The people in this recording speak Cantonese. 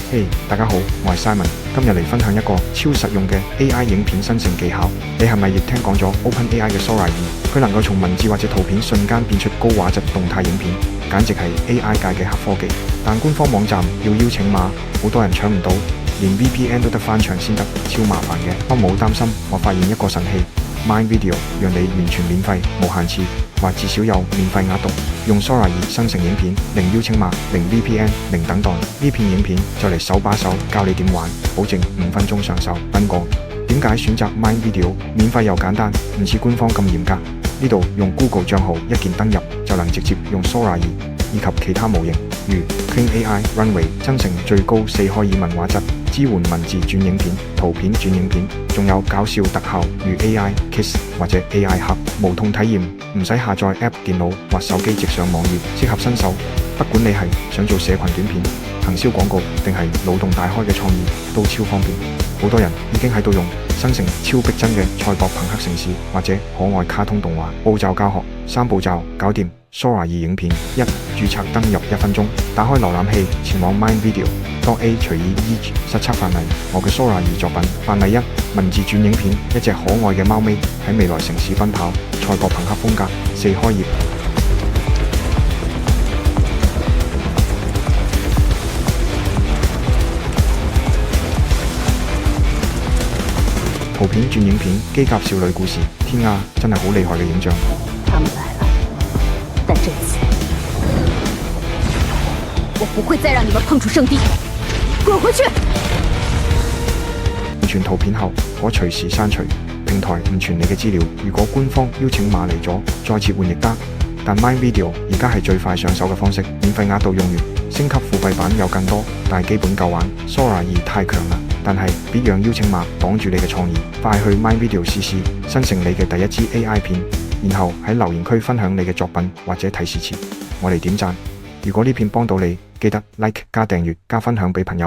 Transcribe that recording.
嘿，大家好，我係 Simon，今日嚟分享一個超實用嘅 AI 影片生成技巧。你係咪亦聽講咗 OpenAI 嘅 Sora 2？佢能夠從文字或者圖片瞬間變出高畫質動態影片，簡直係 AI 界嘅黑科技。但官方網站要邀請碼，好多人搶唔到，連 VPN 都得翻牆先得，超麻煩嘅。不過冇擔心，我發現一個神器 Mind Video， 讓你完全免費、無限次，或至少有免費額度。用 Sora 2生成影片，零邀請碼、零 VPN、零等待。呢片影片就嚟手把手教你點玩，保證5分鐘上手。不過點解選擇 Mind Video？ 免費又簡單，唔似官方咁嚴格。呢度用 Google 帳號一鍵登入就能直接用 Sora 2以及其他模型，如 Clean AI Runway 生成最高4開爾文畫質，支援文字轉影片、圖片轉影片，仲有搞笑特效如 AI Kiss 或者 AI Hug，無痛體驗，唔使下載 App， 電腦或手機直上網頁，適合新手。不管你係想做社群短片、行銷廣告，定係腦洞大開嘅創意，都超方便。好多人已經喺度用生成超逼真嘅賽博朋克城市或者可愛卡通動畫。步驟教學，3步驟搞掂 Sora 2影片。1. 註冊登入1分鐘，打開瀏覽器，前往 Mind Video.a 隨意依實測範例。我嘅 Sora 2作品範例1：文字轉影片，一隻可愛嘅貓咪喺未來城市奔跑，賽博朋克風格，4開頁。圖片轉影片，機甲少女故事，天啊，真係好厲害嘅影像。他們來了，但這次我不會再讓你們碰觸聖地，滾回去！完全圖片後可隨時刪除，平台唔傳你嘅資料。如果官方邀請碼嚟咗，再切換亦得。但 Mind Video 而家係最快上手嘅方式，免費額度用完，升級付費版有更多，但係基本夠玩。Sora 2太強啦，但係別讓邀請碼擋住你嘅創意。快去 Mind Video 試試，生成你嘅第一支 AI 片，然後喺留言區分享你嘅作品或者提示詞，我嚟點讚。如果呢片幫到你，記得 like 加訂閱加分享俾朋友。